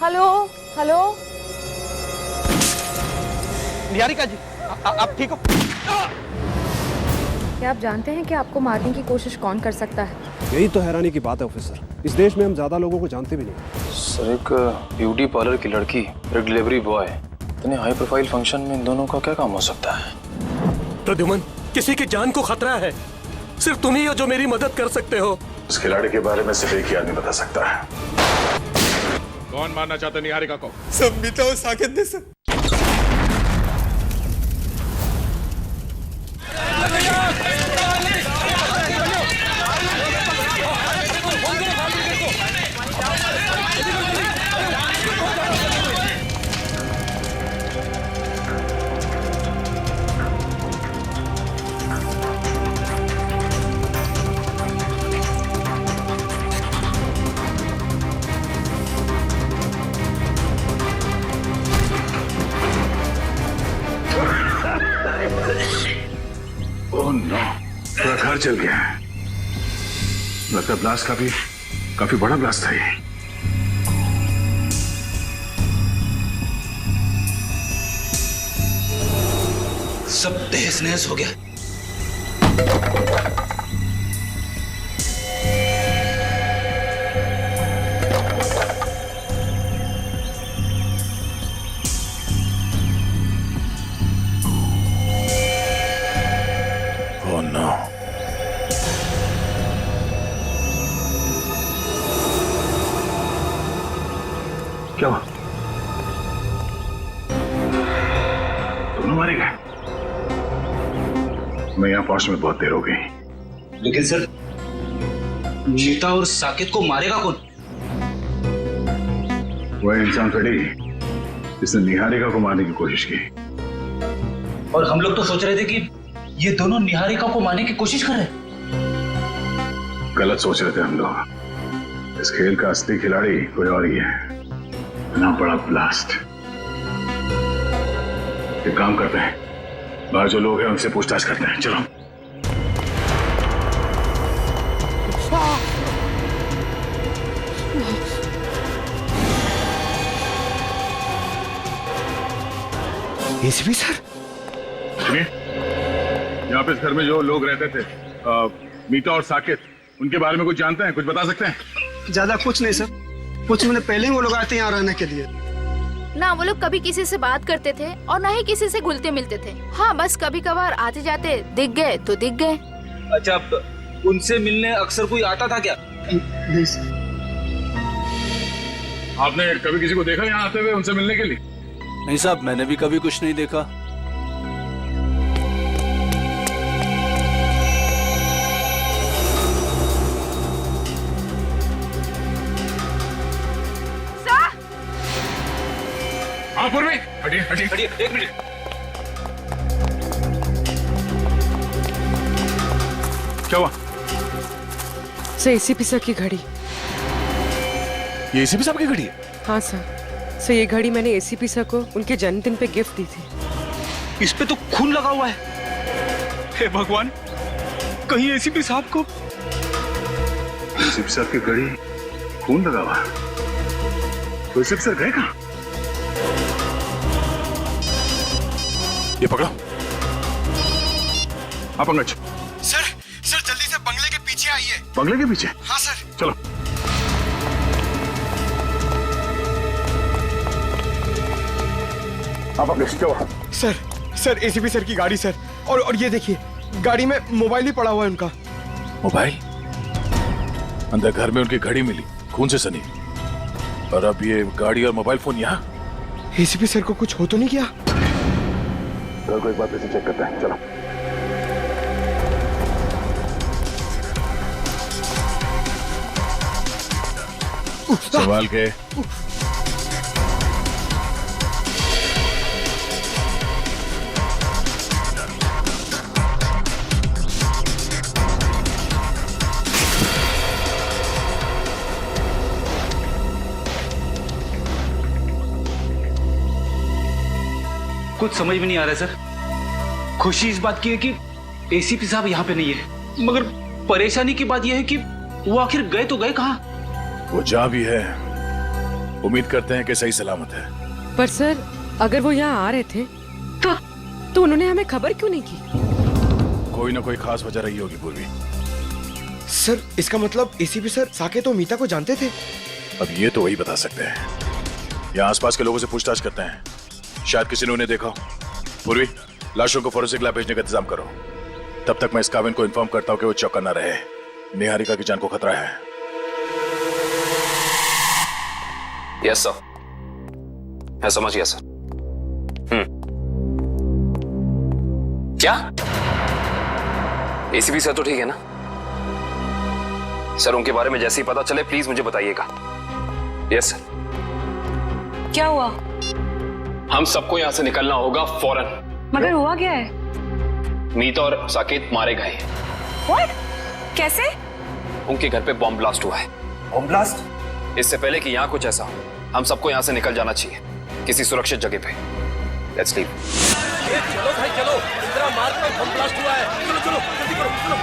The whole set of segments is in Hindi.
Hello hello. निहारिका जी, आप ठीक हो? क्या आप जानते हैं कि आपको मारने की कोशिश कौन कर सकता है? यही तो हैरानी की बात है ऑफिसर, इस देश में हम ज्यादा लोगों को जानते भी नहीं। सर, एक ब्यूटी पार्लर की लड़की, एक डिलीवरी बॉय, इतने हाई प्रोफाइल फंक्शन में इन दोनों का क्या काम हो सकता है? प्रद्युमन, किसी की जान को खतरा है। सिर्फ तुम ही हो जो मेरी मदद कर सकते हो। उस खिलाड़ी के बारे में सिर्फ एक ही आदमी बता सकता है। कौन मारना चाहता निहारिका को? सब मीता और साकेत ने सर। ओह नो, पूरा घर जल गया है। लगता है ब्लास्ट काफी बड़ा ब्लास्ट था ये। सब तहस नहस हो गया। ओह नो, क्या हुआ? दोनों मारे गए? मैं यहाँ पहुंचने में बहुत देर हो गई। लेकिन सर, मीता और साकेत को मारेगा कौन? वह इंसान थोड़ी जिसने निहारिका को मारने की कोशिश की। और हम लोग तो सोच रहे थे कि ये दोनों निहारिका को मारने की कोशिश कर रहे हैं। गलत सोच रहे थे हम लोग। इस खेल का असली खिलाड़ी कोई और ही है। इतना बड़ा ब्लास्ट। एक काम करते हैं, बाहर जो लोग हैं उनसे पूछताछ करते हैं। चलो। एसीपी सर, सुनिए, यहाँ पे इस घर में जो लोग रहते थे, मीता और साकेत, उनके बारे में कुछ जानते हैं? कुछ बता सकते हैं? ज्यादा कुछ नहीं सर, कुछ महीने पहले ही वो लोग आते हैं यहाँ रहने के लिए। ना वो लोग कभी किसी से बात करते थे और ना ही किसी से घुलते मिलते थे। हाँ, बस कभी कभार आते जाते दिख गए तो दिख गए। अच्छा, उनसे मिलने अक्सर कोई आता था क्या? नहीं सर। आपने कभी किसी को देखा यहाँ आते हुए उनसे मिलने के लिए? नहीं साहब, मैंने भी कभी कुछ नहीं देखा। हाँ पूर्वी, हटिए हटिए हटिए, एक मिनट। क्या हुआ? सर, एसीपी सर की घड़ी। ये एसीपी साहब की घड़ी है? हाँ सर, ये घड़ी मैंने एसीपी सर को उनके जन्मदिन पे गिफ्ट दी थी। इस पे तो खून लगा हुआ है। हे भगवान, कहीं एसीपी साहब को। एसीपी साहब की घड़ी खून लगा हुआ? तो एसीपी सर गए कहाँ? ये पकड़ो। हाँ पंकज। सर जल्दी से बंगले के पीछे आइए। बंगले के पीछे? हाँ सर। चलो। हाँ पंकज, क्या हुआ? सर एसीपी सर की गाड़ी सर, और ये देखिए, गाड़ी में मोबाइल भी पड़ा हुआ है उनका। मोबाइल? अंदर घर में उनकी घड़ी मिली, खून से सनी, और अब ये गाड़ी और मोबाइल फोन यहाँ? एसीपी सर को कुछ हो तो नहीं गया? घर को एक बार फिर से चेक करते हैं। चलो। संभाल के। कुछ समझ में नहीं आ रहा है सर। खुशी इस बात की है कि एसीपी साहब यहाँ पे नहीं है, मगर परेशानी की बात यह है कि वो आखिर गए तो गए कहाँ? वो जहाँ भी है उम्मीद करते हैं कि सही सलामत है। पर सर, अगर वो यहाँ आ रहे थे तो उन्होंने हमें खबर क्यों नहीं की? कोई ना कोई खास वजह रही होगी पूर्वी। सर इसका मतलब एसीपी सर साकेत और मीता को जानते थे? अब ये तो वही बता सकते हैं। यहाँ आसपास के लोगों से पूछताछ करते हैं, शायद किसी ने उन्हें देखा हो। पूर्वी, लाशों को फोरेंसिक लैब भेजने का इंतजाम करो। तब तक मैं इस काविन को इन्फॉर्म करता हूँ कि वो चौकन्ना रहे। निहारिका की जान को खतरा है। यस सर, मैं समझ गया सर। क्या एसीपी सर तो ठीक है ना? सर उनके बारे में जैसे ही पता चले प्लीज मुझे बताइएगा। Yes sir. क्या हुआ? हम सबको यहां से निकलना होगा फौरन। मगर हुआ क्या है? मीता और साकेत मारे गए हैं। What? कैसे? उनके घर पे बॉम्ब ब्लास्ट हुआ है। Bomb blast? इससे पहले कि यहाँ कुछ ऐसा हो, हम सबको यहाँ से निकल जाना चाहिए किसी सुरक्षित जगह पे। Let's leave. चलो भाई चलो, इंदिरा मार्ग में बम ब्लास्ट हुआ है। चलो चलो जल्दी करो, चलो।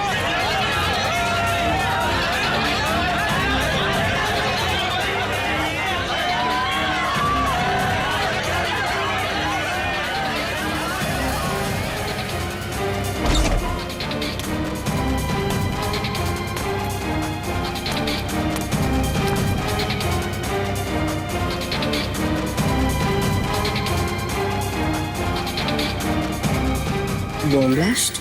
Bomb blast?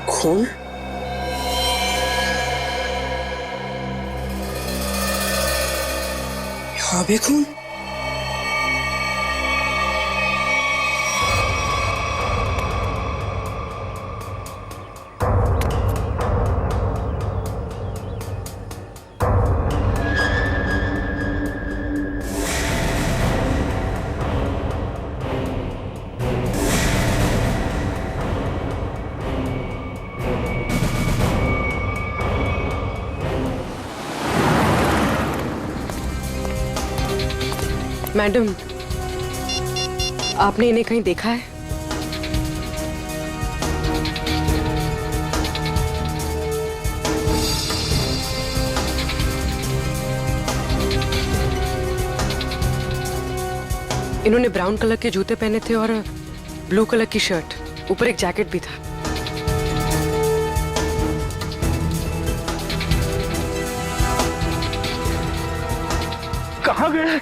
खून? यहाँ भी खून? मैडम, आपने इन्हें कहीं देखा है? इन्होंने ब्राउन कलर के जूते पहने थे और ब्लू कलर की शर्ट, ऊपर एक जैकेट भी था। कहाँ गए?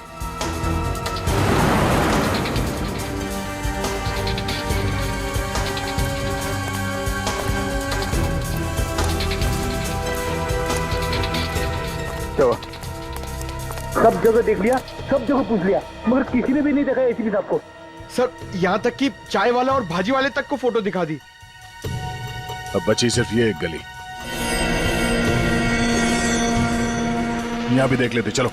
सब जगह देख लिया, सब जगह पूछ लिया, मगर किसी ने भी नहीं देखा एसीपी साहब को। सर यहाँ तक कि चाय वाला और भाजी वाले तक को फोटो दिखा दी। अब बची सिर्फ ये एक गली। यहाँ भी देख लेते, चलो।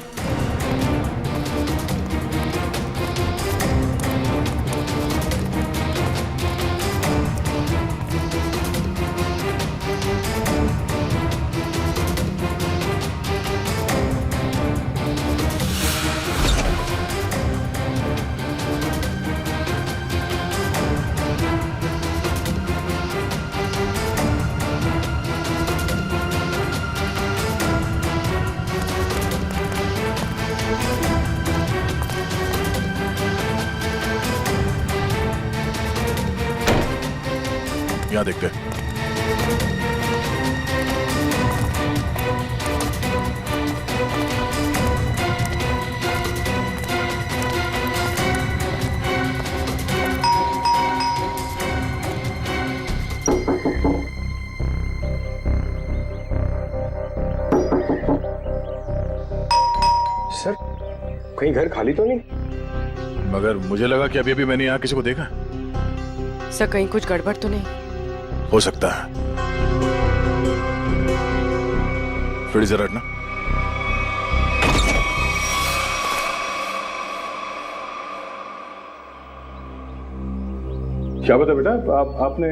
यहाँ देखते हैं। सर कहीं घर खाली तो नहीं? मगर मुझे लगा कि अभी अभी मैंने यहाँ किसी को देखा। सर कहीं कुछ गड़बड़ तो नहीं? हो सकता है। थोड़ी जरा हटना। क्या बता बेटा, आपने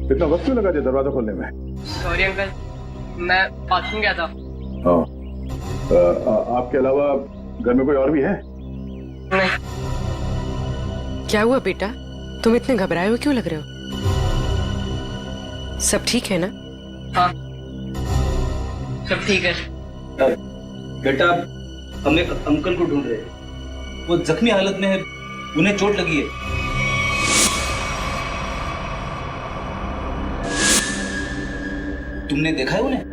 इतना वक्त क्यों लगा दिया दरवाजा खोलने में? सॉरी अंकल, मैं बाथरूम गया था। हाँ, आपके अलावा घर में कोई और भी है? नहीं। क्या हुआ बेटा? तुम इतने घबराए हुए क्यों लग रहे हो? सब ठीक है ना? हाँ सब ठीक है। बेटा हम एक अंकल को ढूंढ रहे हैं, वो जख्मी हालत में है, उन्हें चोट लगी है। तुमने देखा है उन्हें?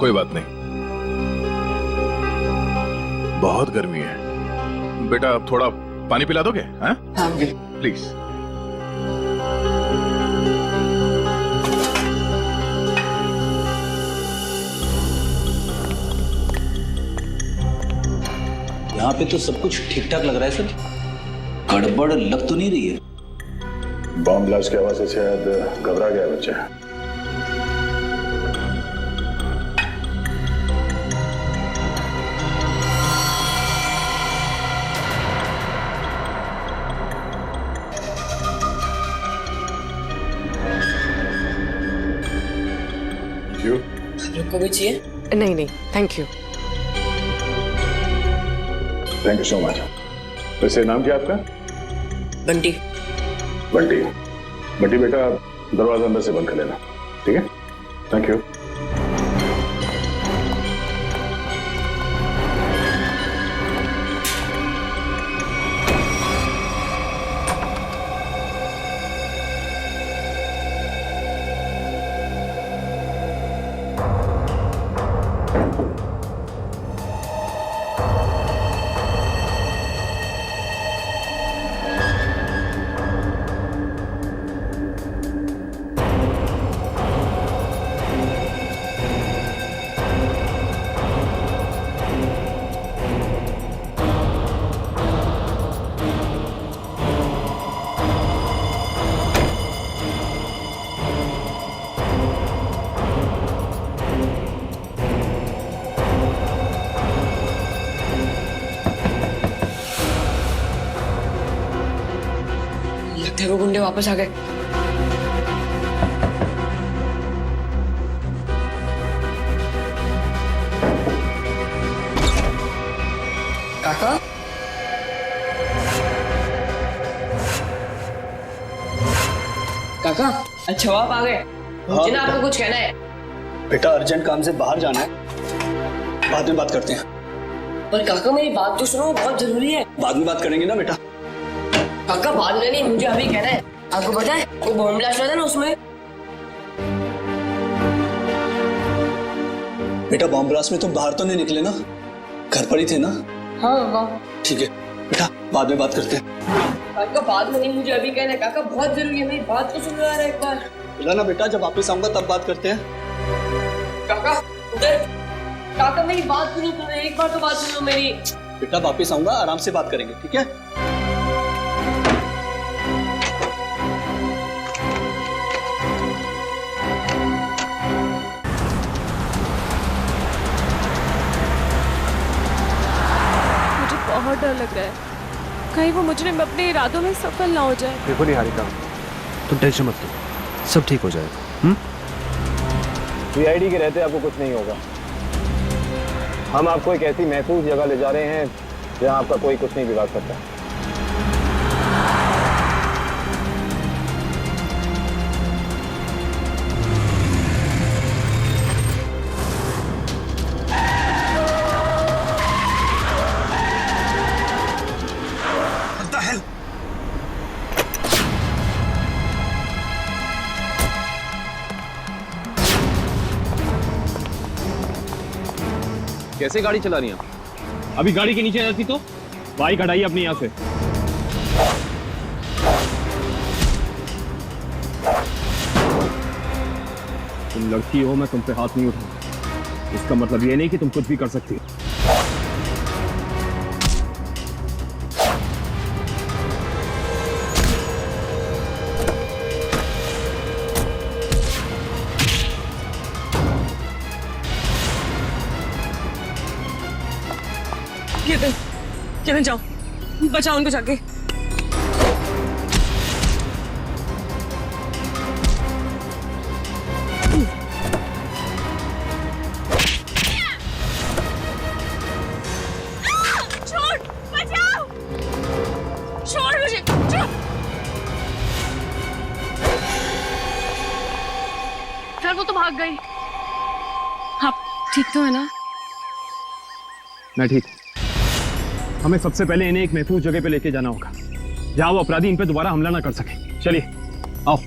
कोई बात नहीं, बहुत गर्मी है। बेटा आप थोड़ा पानी पिला दोगे? हाँ प्लीज। यहाँ पे तो सब कुछ ठीक ठाक लग रहा है सर, गड़बड़ लग तो नहीं रही है। बॉम्ब ब्लास्ट की आवाज से शायद घबरा गया बच्चा। आपको भी चाहिए? नहीं नहीं thank you. Thank you so much. वैसे नाम क्या आपका? बंटी। बंटी। बंटी बेटा दरवाजा अंदर से बंद कर लेना, ठीक है? Thank you. लगता है वो गुंडे वापस आ गए। काका काका अच्छा आप आ गए। मुझे ना आपको कुछ कहना है। बेटा अर्जेंट काम से बाहर जाना है, बाद में बात करते हैं। पर काका मेरी बात तो सुनो, बहुत जरूरी है। बाद में बात करेंगे ना बेटा। काका बाद में नहीं, मुझे अभी कहना है। आपको पता है वो बॉम्ब ब्लास्ट हुआ था ना, उसमें बेटा बॉम्ब ब्लास्ट में तुम बाहर तो नहीं निकले ना, घर पर ही थे ना? हाँ वाह ठीक है बेटा, बाद में बात करते हैं। काका बाद में नहीं, मुझे अभी कहना है। काका बहुत जरूरी है, मेरी बात तो सुनो यार एक बार। बोला ना बेटा, जब वापस आऊंगा तब बात करते हैं। काका उधर, काका मेरी बात सुनो, तुम्हें एक बार तो बात सुनो मेरी। बेटा वापस आऊंगा, आराम से बात करेंगे, ठीक है? बहुत डर लग रहा है, कहीं वो मुजरिम अपने इरादों में सफल ना हो जाए। देखो निहारिका, तुम टेंशन मत लो, सब ठीक हो जाएगा। सीआईडी के रहते आपको कुछ नहीं होगा। हम आपको एक ऐसी महफूज जगह ले जा रहे हैं जहां आपका कोई कुछ नहीं बिगाड़ सकता। कैसे गाड़ी चला रही हैं? अभी गाड़ी के नीचे जाती तो बाइक हटाइए अपने यहाँ से। तुम लड़की हो, मैं तुम पे हाथ नहीं उठाऊंगा। इसका मतलब ये नहीं कि तुम कुछ भी कर सकती हो। किधर जाओ, बचाओ उनको जाके। यार, वो तो भाग गई। आप ठीक तो है ना? मैं ठीक। हमें सबसे पहले इन्हें एक महफूज जगह पे लेके जाना होगा जहां वो अपराधी इन पे दोबारा हमला ना कर सके। चलिए आओ।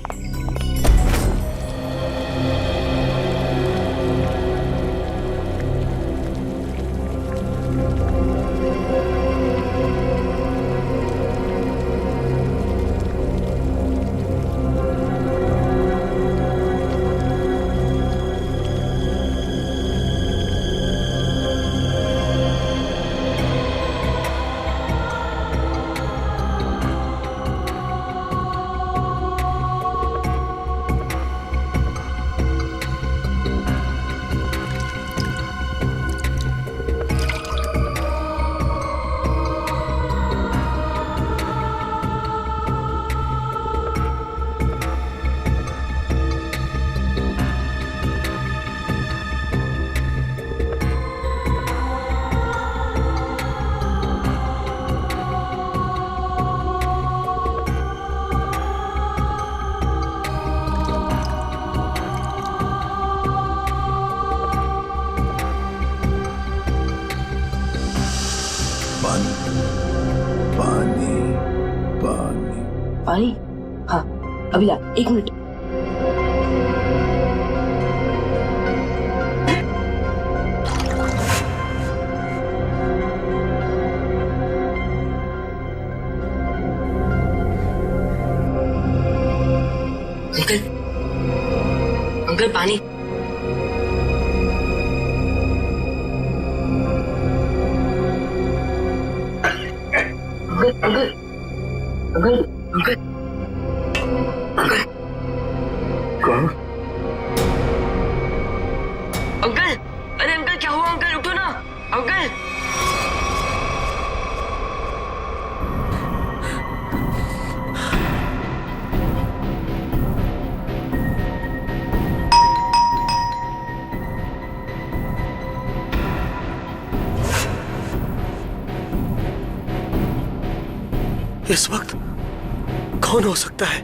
पानी? हाँ, अभी ला, 1 मिनट। अंकल, अंकल पानी। अंकल, अंकल, अंकल, अंकल, कौन? अंकल, अरे अंकल क्या हुआ? अंकल उठो ना, अंकल। इस वक्त कौन हो सकता है?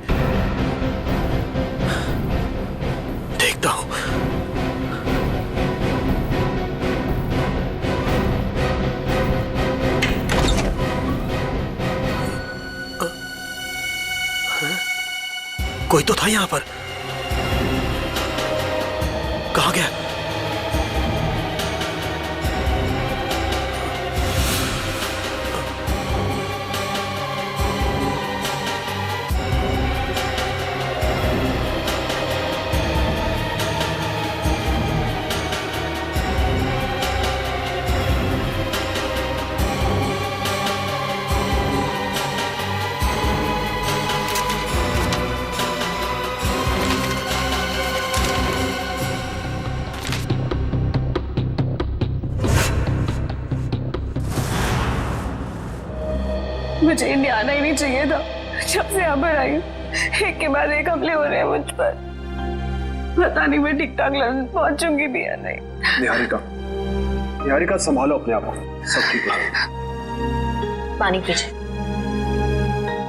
देखता हूं। कोई तो था यहां पर। कहां गया? मुझे इंडिया आना ही नहीं चाहिए था। जब से यहाँ पर आई हूँ, एक के बाद एक हमले हो रहे हैं मुझ पर। पता नहीं मैं ठीक ठाक लंदन पहुंचूंगी भी या नहीं। निहारिका, निहारिका संभालो अपने आप को, सब ठीक है। पानी पीजिए।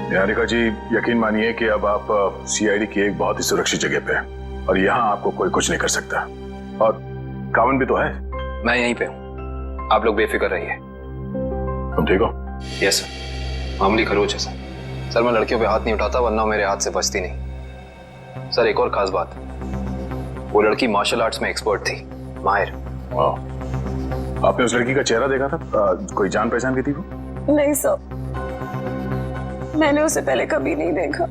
निहारिका जी, यकीन मानिए कि अब आप सीआईडी की एक बहुत ही सुरक्षित जगह पे हैं और यहाँ आपको कोई कुछ नहीं कर सकता। और कावन भी तो है। मैं यहीं पे हूँ, आप लोग बेफिक्र रहिए। तुम ठीक हो? यस सर, मामूली खरोच है सर। मैं लड़कियों पे हाथ नहीं उठाता, वरना मेरे हाथ से बचती नहीं। सर एक और खास बात, वो लड़की मार्शल आर्ट्स में एक्सपर्ट थी, माहिर। आपने उस लड़की का चेहरा देखा था? कोई जान पहचान की थी वो? नहीं सर, मैंने उसे पहले कभी नहीं देखा।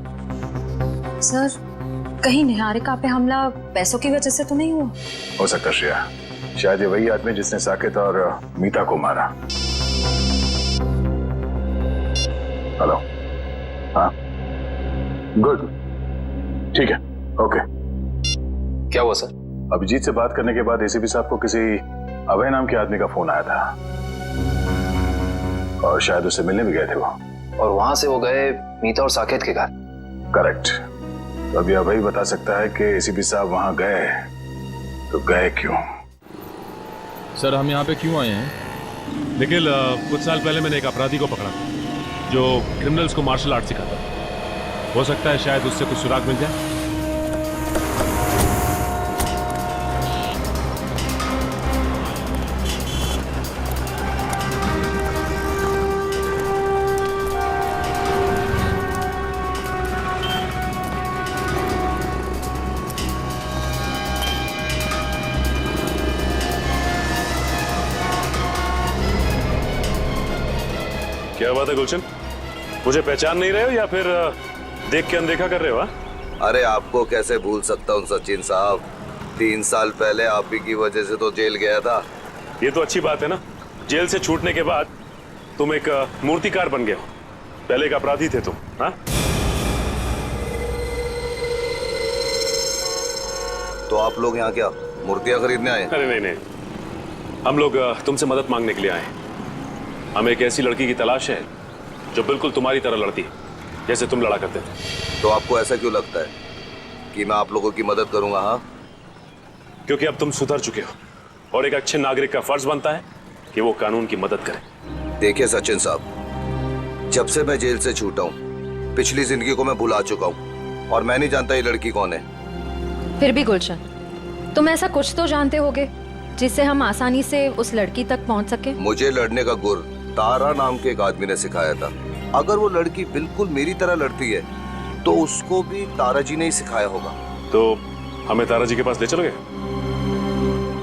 सर, कहीं निहारिका पे हमला पैसों की वजह से तो नहीं हुआ? हो सकता श्रेया, शायद ये वही आदमी जिसने साकेत और मीता को मारा। हेलो, हाँ, गुड, ठीक है, ओके। क्या हुआ सर? अभिजीत से बात करने के बाद एसीपी साहब को किसी अभय नाम के आदमी का फोन आया था और शायद उससे मिलने भी गए थे वो। और वहां से वो गए मीता और साकेत के घर? करेक्ट। तो अभी अभय बता सकता है कि एसीपी साहब वहां गए तो गए क्यों? सर हम यहाँ पे क्यों आए हैं? निखिल, कुछ साल पहले मैंने एक अपराधी को पकड़ा जो क्रिमिनल्स को मार्शल आर्ट सिखाता था। हो सकता है शायद उससे कुछ सुराग मिल जाए। बात है गुलशन, मुझे पहचान नहीं रहे हो या फिर देख के अनदेखा कर रहे हो? अरे आपको कैसे भूल सकता हूँ सचिन साहब, 3 साल पहले आप ही की वजह से तो जेल गया था। ये तो अच्छी बात है ना, जेल से छूटने के बाद तुम एक मूर्तिकार बन गए हो, पहले एक अपराधी थे तुम। हाँ, तो आप लोग यहाँ क्या मूर्तियां खरीदने आए? अरे नहीं नहीं, हम लोग तुमसे मदद मांगने के लिए आए हैं। हमें एक ऐसी लड़की की तलाश है जो बिल्कुल तुम्हारी तरह लड़ती है, जैसे तुम लड़ा करते थे। तो आपको ऐसा क्यों लगता है कि मैं आप लोगों की मदद करूंगा? हाँ, क्योंकि अब तुम सुधर चुके हो और एक अच्छे नागरिक का फर्ज बनता है कि वो कानून की मदद करे। देखिए सचिन साहब, जब से मैं जेल से छूटा हूँ पिछली जिंदगी को मैं भुला चुका हूँ और मैं नहीं जानता ये लड़की कौन है। फिर भी गुलशन, तुम ऐसा कुछ तो जानते होगे जिससे हम आसानी से उस लड़की तक पहुंच सके। मुझे लड़ने का गुर तारा नाम के एक आदमी ने सिखाया था। अगर वो लड़की बिल्कुल मेरी तरह लड़ती है तो उसको भी तारा जी ने ही सिखाया होगा। तो हमें तारा जी के पास ले चलोगे?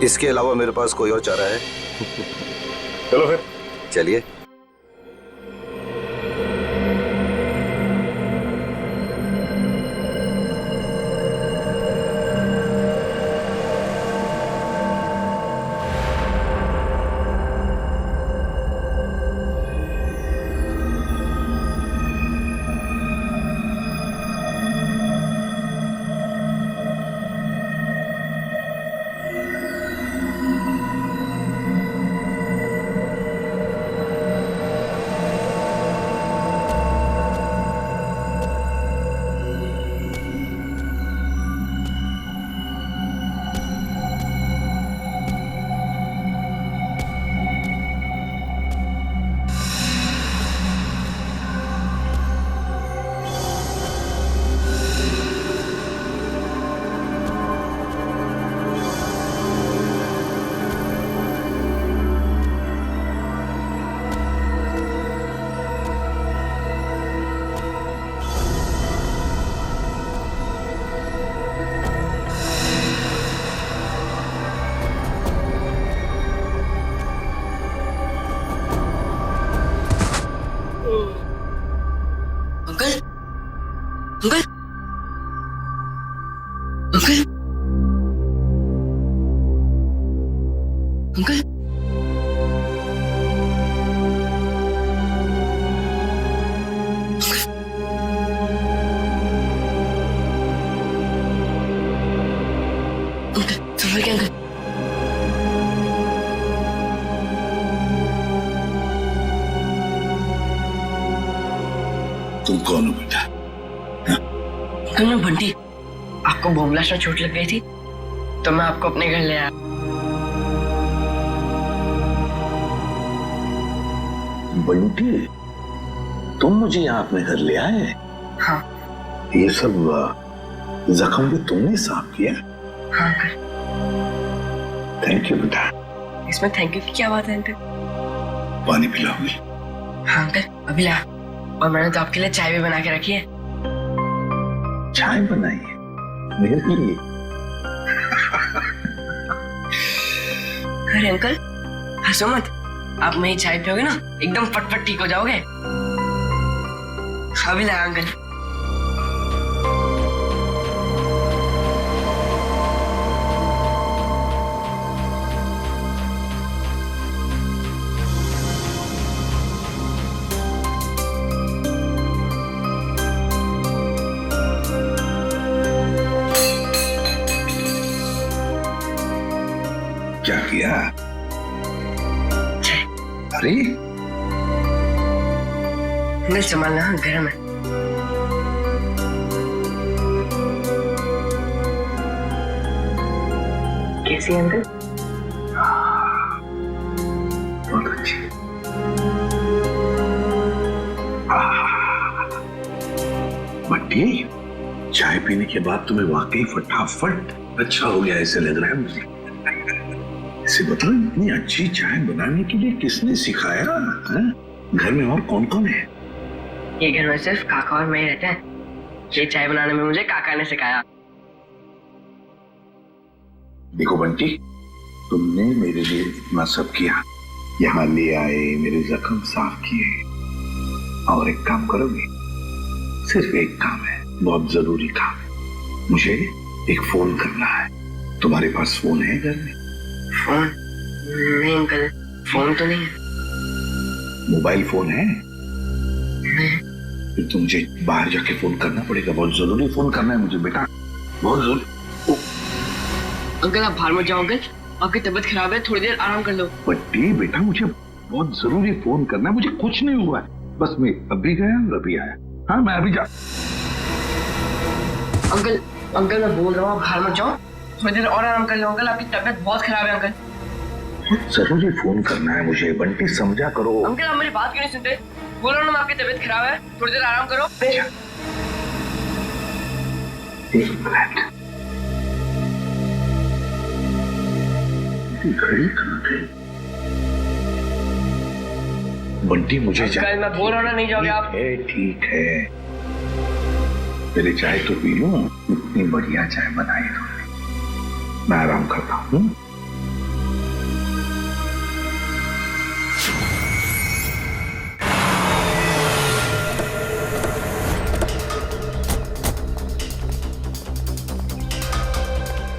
इसके अलावा मेरे पास कोई और चारा है? चलो फिर चलिए। अंकल, अंकल, अंकल, अंकल, संभल के अंकल। तुम कौन हो बेटा? अंकल मैं बंटी, आपको बम ब्लास्ट में चोट लग गई थी तो मैं आपको अपने घर ले आया। बंटी, तुम मुझे यहाँ अपने घर ले आए? हाँ। ये सब जख्म भी तुमने साफ किया? हाँ अंकल। थैंक यू बेटा। इसमें थैंक यू की क्या बात है अंकल? पानी पिलाओगे? हाँ अंकल अभी ला, और मैंने तो आपके लिए चाय भी बना के रखी है। चाय बनाई है मेरे लिए? अरे अंकल हंसो मत, आप मेरी चाय पियोगे ना एकदम फटफट ठीक हो जाओगे। अभी ला अंकल। क्या किया? अरे अंकल संभालना, गरम है। कैसी है अंकल? बहुत अच्छी। बंटी, चाय पीने के बाद तुम्हें वाकई फटाफट अच्छा हो गया ऐसे लग रहा है मुझे। इसे बताओ, इतनी अच्छी चाय बनाने के लिए किसने सिखाया? घर में और कौन कौन है? ये घर में सिर्फ काका और मैं ही रहते हैं। ये चाय बनाने में मुझे काका ने सिखाया। देखो बंटी, तुमने मेरे लिए इतना सब किया, यहाँ ले आए, मेरे जख्म साफ किए, और एक काम करोगे? सिर्फ एक काम है, बहुत जरूरी काम है। मुझे एक फोन करना है। तुम्हारे पास फोन है घर में? फोन? नहीं अंकल, फोन तो नहीं है। मोबाइल फोन है? नहीं। फिर तो मुझे बाहर जाके फोन करना पड़ेगा। बहुत जरूरी फोन करना है मुझे बेटा, बहुत जरूरी। अंकल आप बाहर मत जाओ अंकल, आपकी तबीयत खराब है, थोड़ी देर आराम कर लो। बट्टी बेटा, मुझे बहुत जरूरी फोन करना है। मुझे कुछ नहीं हुआ है, बस मैं अभी गया और अभी आया। हाँ मैं अभी जा। अंकल अंकल मैं बोल रहा हूँ आप बाहर मत जाओ, थोड़ी देर और आराम कर लो अंकल, आपकी तबीयत बहुत खराब है अंकल। बहुत जरूरी फोन करना है मुझे, बंटी समझा करो। अंकल आप मेरी बात क्यों नहीं सुनते? बोल रहा हूँ ना आपकी तबीयत खराब है, थोड़ी देर आराम करो। एक मिनट, घड़ी कहाँ गई? बंटी मुझे अंकल मैं बोल रहा हूँ ना, नहीं जाओगे आप? ठीक है, मेरी चाय तो पी लो। इतनी बढ़िया चाय बनाई तुमने, मैं आराम करता हूँ।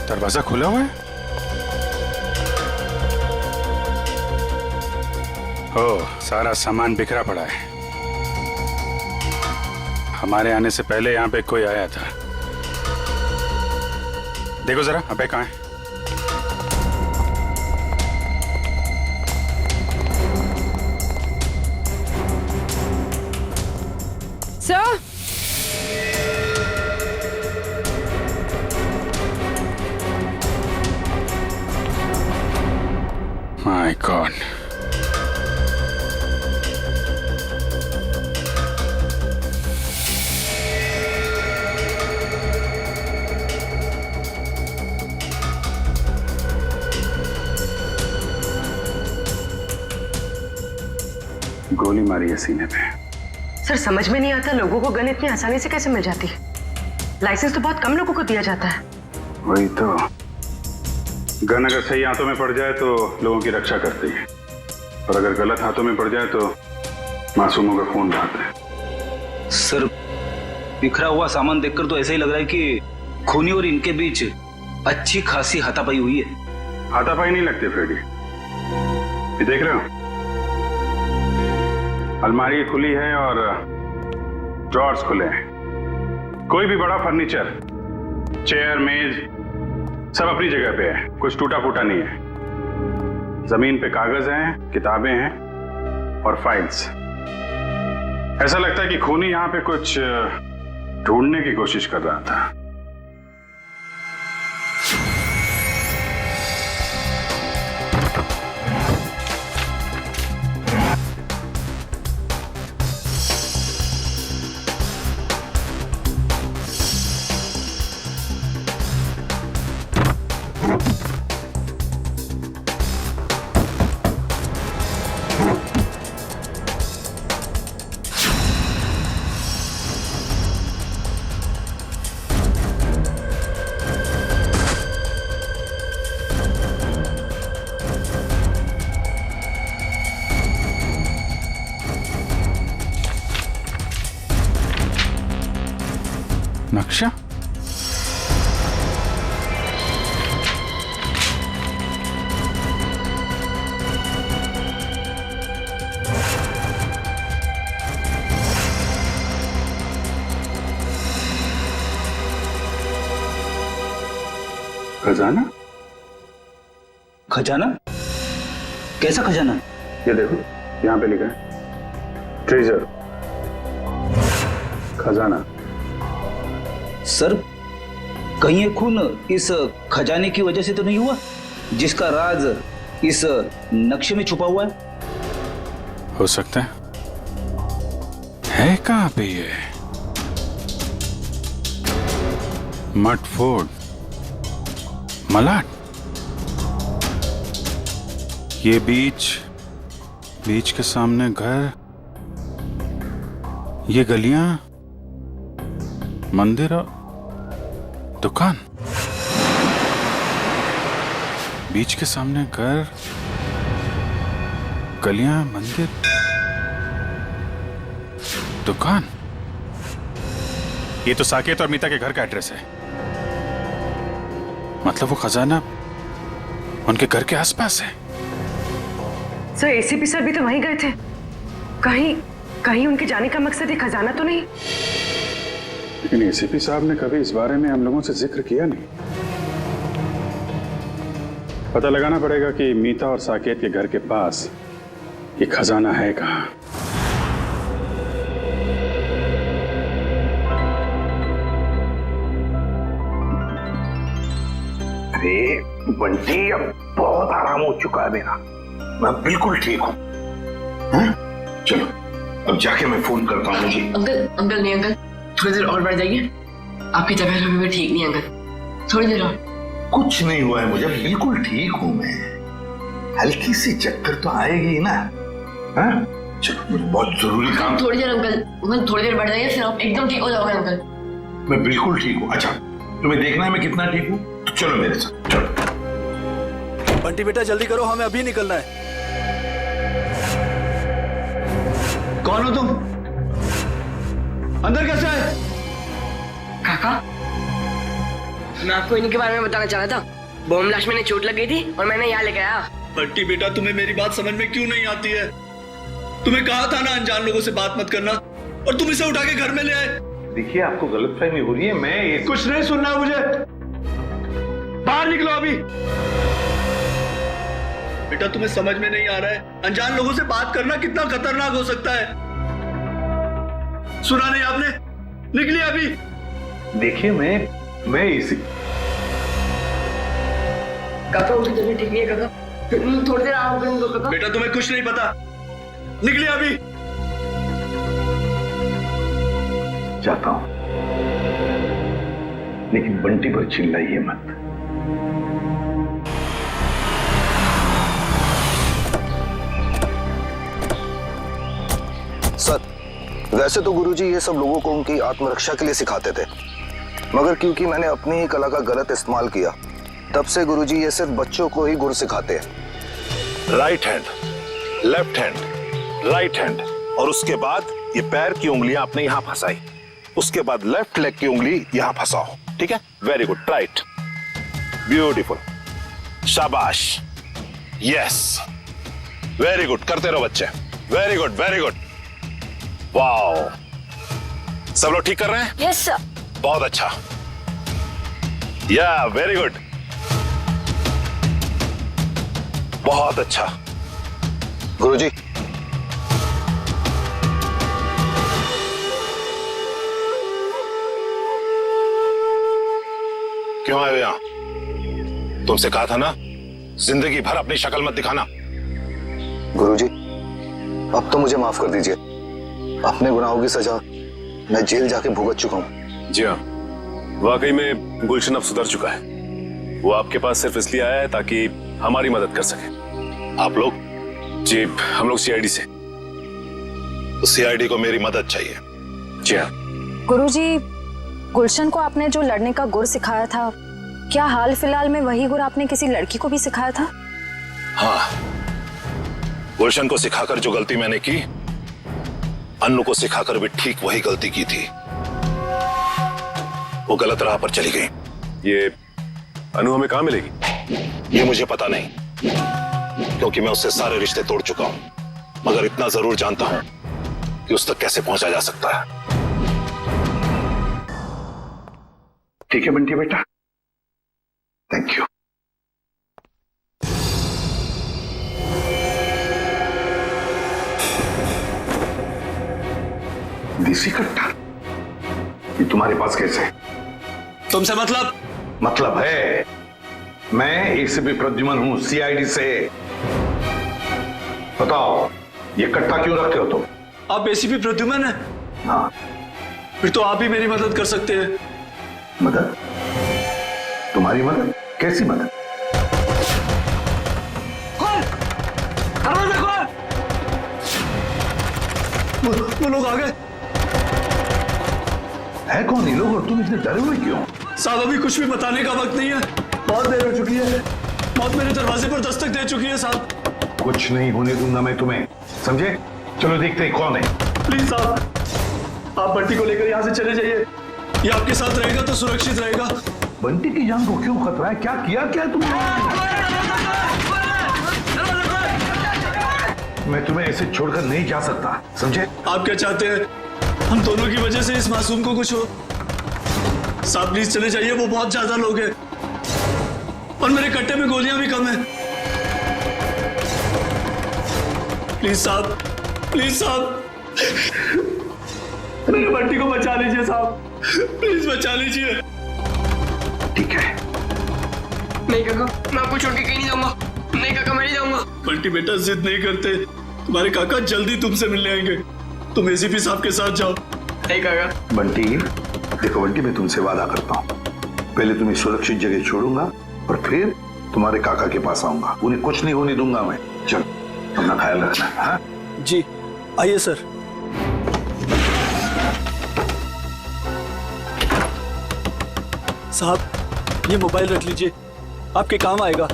दरवाजा खुला हुआ है? ओह, सारा सामान बिखरा पड़ा है। हमारे आने से पहले यहाँ पे कोई आया था। देखो जरा, अबे कहाँ है? सर, माय गॉड, गोली मारी है सीने पे। सर समझ में नहीं आता लोगों को गन इतनी आसानी से कैसे मिल जाती है? लाइसेंस तो बहुत कम लोगों को दिया जाता है। वही तो, गन अगर सही हाथों में पड़ जाए तो लोगों की रक्षा करती है, और अगर गलत हाथों में पड़ जाए तो मासूमों का खून बहाता है। सर बिखरा हुआ सामान देखकर तो ऐसा ही लग रहा है कि खूनी और इनके बीच अच्छी खासी हाथापाई हुई है। हाथापाई नहीं लगती फ्रेडी, ये देख रहे हो, अलमारी खुली है और ड्रॉर्स खुले हैं। कोई भी बड़ा फर्नीचर, चेयर, मेज, सब अपनी जगह पे है, कुछ टूटा फूटा नहीं है। जमीन पे कागज हैं, किताबें हैं और फाइल्स। ऐसा लगता है कि खूनी यहां पे कुछ ढूंढने की कोशिश कर रहा था। नक्शा? खजाना? खजाना? कैसा खजाना? ये देखो, यहां पे लिखा है ट्रेजर, खजाना। सर कहीं ये खून इस खजाने की वजह से तो नहीं हुआ जिसका राज इस नक्शे में छुपा हुआ है? हो सकता है कहां पे ये? मट फोर्ड, मलाड, ये बीच के सामने घर, ये गलियां, मंदिर और दुकान। बीच के सामने घर, गलियां, मंदिर। दुकान? ये तो साकेत और मीता के घर का एड्रेस है। मतलब वो खजाना उनके घर के आसपास है। सर एसीपी सर भी तो वहीं गए थे। कहीं कहीं उनके जाने का मकसद ये खजाना तो नहीं? लेकिन एसीपी साहब ने कभी इस बारे में हम लोगों से जिक्र किया नहीं। पता लगाना पड़ेगा कि मीता और साकेत के घर के पास ये खजाना है कहाँ। अरे बंटी, अब बहुत आराम हो चुका है मेरा, मैं बिल्कुल ठीक हूँ। चलो अब जाके मैं फोन करता हूँ जी। अंकल नहीं अंकल, थोड़ी देर और बैठ जाइए। आपकी तबीयत अभी भी ठीक नहीं है अंकल, थोड़ी देर और। कुछ नहीं हुआ है मुझे, बिल्कुल ठीक हूँ मैं। हल्की सी चक्कर तो आएगी ना। हाँ? चलो मुझे बहुत जरूरी काम। थोड़ी देर अंकल थोड़ी देर बैठ जाइए, फिर आप एकदम ठीक हो जाओगे अंकल। मैं बिल्कुल ठीक हूँ। अच्छा तुम्हें देखना है मैं कितना ठीक हूँ, तो चलो मेरे साथ चलो। बंटी बेटा जल्दी करो, हमें अभी निकलना है। कौन हो तुम? अंदर कैसे आए? काका, मैं आपको इनके बारे में बताना चाह रहा था। बॉम्ब ब्लास्ट में चोट लग गई थी और मैंने यहाँ लेके आया। बंटी बेटा तुम्हें मेरी बात समझ में क्यों नहीं आती है? तुम्हें कहा था ना अनजान लोगों से बात मत करना, और तुम इसे उठा के घर में ले आए। देखिए आपको गलतफहमी हो रही है, मैं कुछ नहीं सुनना मुझे, बाहर निकलो अभी। बेटा तुम्हें समझ में नहीं आ रहा है, अनजान लोगों से बात करना कितना खतरनाक हो सकता है। सुना नहीं आपने? निकलिए अभी। देखिए मैं इसी काका उनकी तबीयत ठीक नहीं है काका, थोड़ी देर आराम करूंगा काका। बेटा तुम्हें कुछ नहीं पता, निकलिए अभी। जाता हूं, लेकिन बंटी पर चिल्लाइए मत। सर, वैसे तो गुरुजी ये सब लोगों को उनकी आत्मरक्षा के लिए सिखाते थे, मगर क्योंकि मैंने अपनी ही कला का गलत इस्तेमाल किया, तब से गुरुजी ये सिर्फ बच्चों को ही गुर सिखाते हैं। Right hand, left hand, right hand, और उसके बाद ये पैर की उंगलियां आपने यहां फंसाई, उसके बाद लेफ्ट लेग की उंगली यहां फंसाओ। ठीक है? वेरी गुड, राइट, ब्यूटीफुल, शाबाश, यस, वेरी गुड, करते रहो बच्चे, very good, very good, wow. सब लोग ठीक कर रहे हैं? Yes sir. बहुत अच्छा, या वेरी गुड, बहुत अच्छा। गुरुजी, क्यों आए हो यहां? तुमसे कहा था ना जिंदगी भर अपनी शक्ल मत दिखाना। गुरुजी, अब तो मुझे माफ कर दीजिए। अपने गुनाहों की सजा मैं जेल जाके भुगत चुका हूं। जी हाँ, वाकई में गुलशन अब सुधर चुका है। वो आपके पास सिर्फ इसलिए आया है ताकि हमारी मदद कर सके। आप लोग? जी, हम लोग सीआईडी से। तो सीआईडी को मेरी मदद चाहिए। जी हाँ। गुरुजी, गुलशन को आपने जो लड़ने का गुर सिखाया था, क्या हाल फिलहाल में वही गुर आपने किसी लड़की को भी सिखाया था? हाँ, गुलशन को सिखाकर जो गलती मैंने की, अन्नू को सिखाकर भी ठीक वही गलती की थी। वो गलत राह पर चली गई। ये अनु हमें कहां मिलेगी? ये मुझे पता नहीं, क्योंकि मैं उससे सारे रिश्ते तोड़ चुका हूं, मगर इतना जरूर जानता हूं कि उस तक कैसे पहुंचा जा सकता है। ठीक है बंटी बेटा, थैंक यू। देसी कट्टा ये तुम्हारे पास कैसे? तुमसे मतलब? मतलब है, मैं एसीपी प्रद्युमन हूं, सीआईडी से। बताओ ये कट्टा क्यों रखते हो तुम? आप एसीपी प्रद्युमन हैं? हाँ। फिर तो आप ही मेरी मदद कर सकते हैं। मदद? तुम्हारी मदद? कैसी मदद? वो लोग आ गए। है कौन ये लोग और तुम इतने डरे हुए क्यों? साहब अभी कुछ भी बताने का वक्त नहीं है, बहुत देर हो चुकी है। मौत मेरे दरवाजे पर दस्तक दे चुकी है साहब। कुछ नहीं होने दूंगा मैं तुम्हें, समझे? चलो देखते हैं कौन है। प्लीज साहब। आप बंटी को लेकर यहाँ से चले जाइए। ये आपके साथ रहेगा तो सुरक्षित रहेगा। बंटी की जान को क्यों खतरा है? क्या किया क्या तुमने? मैं तुम्हें ऐसे छोड़कर नहीं जा सकता, समझे? आप क्या चाहते हैं? हम दोनों की वजह से इस मासूम को कुछ हो? साहब प्लीज चले जाइए, वो बहुत ज्यादा लोग हैं और मेरे कट्टे में गोलियां भी कम है। प्लीज साहब, प्लीज साहब, मेरे बंटी को बचा लीजिए साहब, प्लीज बचा लीजिए। ठीक है। नहीं काका, मैं आपको छोड़ के कहीं नहीं जाऊंगा। नहीं काका, मैं नहीं जाऊंगा। बंटी बेटा जिद नहीं करते, तुम्हारे काका जल्दी तुमसे मिलने आएंगे। तुम एसीपी साहब के साथ जाओ। नहीं काका। बंटी, देखो बंटी, मैं तुमसे वादा करता हूँ, पहले तुम्हें सुरक्षित जगह छोड़ूंगा और फिर तुम्हारे काका के पास आऊंगा। उन्हें कुछ नहीं होने दूंगा मैं। चल, अपना ख्याल रखना। हाँ जी, आइए सर। साहब, ये मोबाइल रख लीजिए, आपके काम आएगा।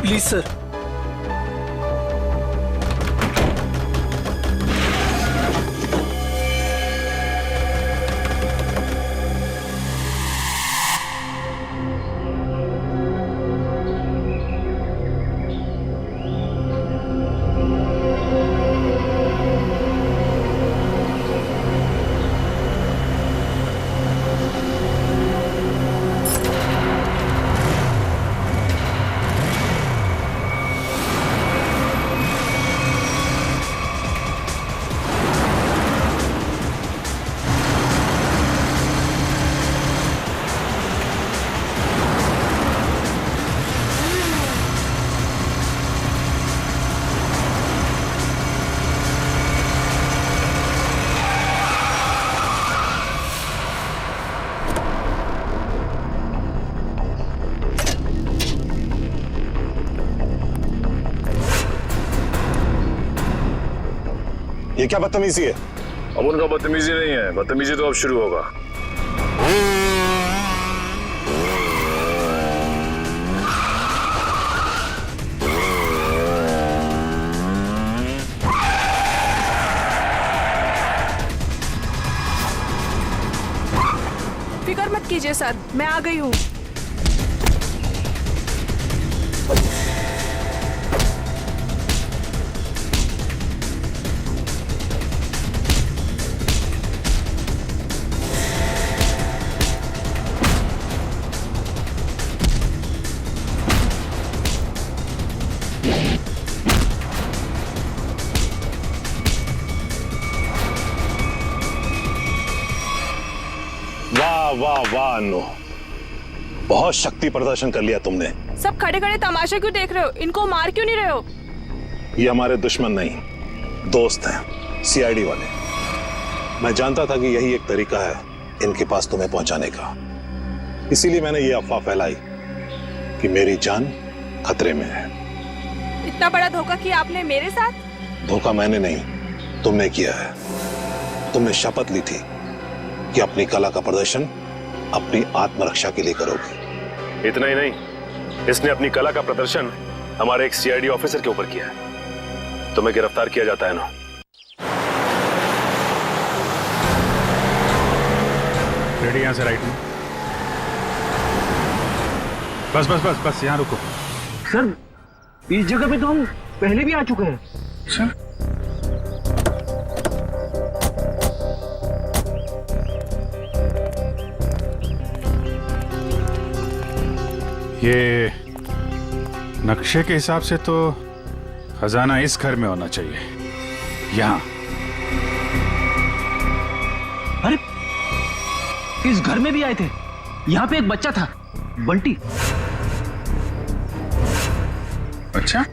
Please sir. ये क्या बदतमीजी है? अब उनका बदतमीजी नहीं है, बदतमीजी तो अब शुरू होगा। फिक्र मत कीजिए सर, मैं आ गई हूँ। वाह वाह वाह अनु, बहुत शक्ति प्रदर्शन कर लिया तुमने। सब खड़े खड़े तमाशा क्यों देख रहे हो? इनको मार क्यों नहीं रहे हो? ये हमारे दुश्मन नहीं, दोस्त हैं, सीआईडी वाले। मैं जानता था कि यही एक तरीका है इनके पास तुम्हें पहुंचाने का, इसीलिए मैंने ये अफवाह फैलाई कि मेरी जान खतरे में है। इतना बड़ा धोखा किया आपने मेरे साथ? धोखा मैंने नहीं, तुमने किया है। तुमने शपथ ली थी कि अपनी कला का प्रदर्शन अपनी आत्मरक्षा के लिए करोगे। इतना ही नहीं, इसने अपनी कला का प्रदर्शन हमारे एक सीआईडी ऑफिसर के ऊपर किया है। तुम्हें गिरफ्तार किया जाता है ना। रेडी, यहां से राइट में। बस बस बस बस, यहां रुको। सर, इस जगह पे तो हम पहले भी आ चुके हैं। सर, ये नक्शे के हिसाब से तो खजाना इस घर में होना चाहिए, यहां। अरे, इस घर में भी आए थे। यहाँ पे एक बच्चा था, बंटी। अच्छा,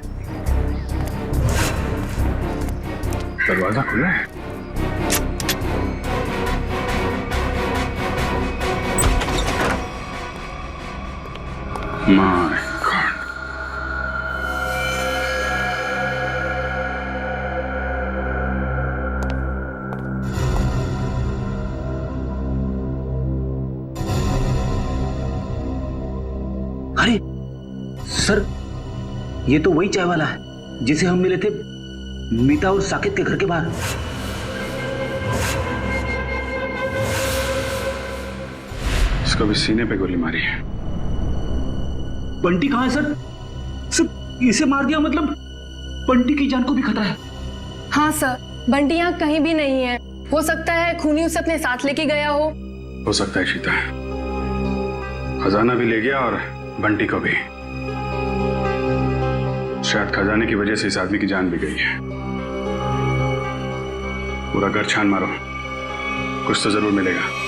दरवाजा खुला है। My God. अरे सर, ये तो वही चाय वाला है जिसे हम मिले थे मीता और साकेत के घर के बाहर। इसको भी सीने पे गोली मारी है। बंटी कहाँ है सर? सर इसे मार दिया मतलब बंटी की जान को भी खतरा है। हाँ सर, बंटी यहाँ कहीं भी नहीं है। हो सकता है खूनी उसे अपने साथ लेके गया हो सकता है शीता, खजाना भी ले गया और बंटी को भी। शायद खजाने की वजह से इस आदमी की जान भी गई है। पूरा घर छान मारो, कुछ तो जरूर मिलेगा।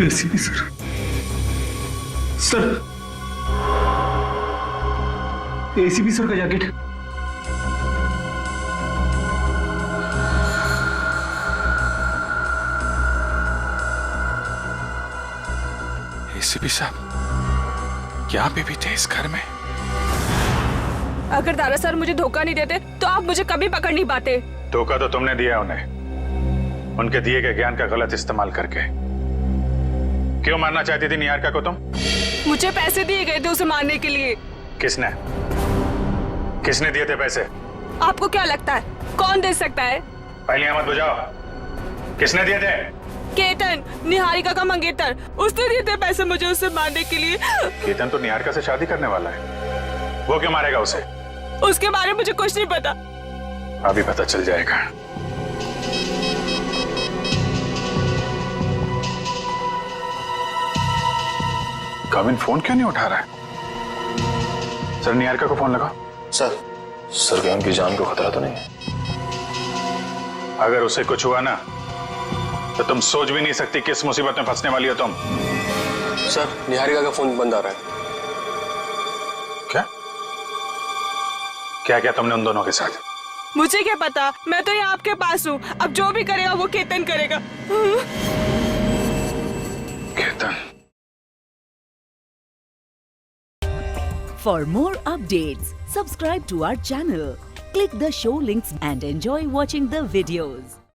ACP sir, sir ACP sir का जैकेट। एसीपी साहब क्या पे भी थे इस घर में? अगर दारा सर मुझे धोखा नहीं देते तो आप मुझे कभी पकड़ नहीं पाते। धोखा तो तुमने दिया उन्हें, उनके दिए गए ज्ञान का गलत इस्तेमाल करके। क्यों मारना चाहती थी निहारिका को तुम? मुझे पैसे दिए गए थे उसे मारने के लिए। किसने किसने दिए थे पैसे? आपको क्या लगता है कौन दे सकता है? पहले मत बुझाओ, किसने दिए थे? केतन, निहारिका का मंगेतर, उसने दिए थे पैसे मुझे उसे मारने के लिए। केतन तो निहारिका से शादी करने वाला है, वो क्यों मारेगा उसे? उसके बारे में मुझे कुछ नहीं पता। अभी पता चल जाएगा। काविन फोन क्यों नहीं उठा रहा है? सर निहारिका को फोन लगा। सर क्या उनकी जान को खतरा तो नहीं है? अगर उसे कुछ हुआ ना तो तुम सोच भी नहीं सकती किस मुसीबत में फंसने वाली हो तुम। सर निहारिका का फोन बंद आ रहा है। क्या क्या क्या तुमने उन दोनों के साथ? मुझे क्या पता, मैं तो यहाँ आपके पास हूँ। अब जो भी करेगा वो केतन करेगा। Ketan. For more updates, subscribe to our channel, click the show links and enjoy watching the videos.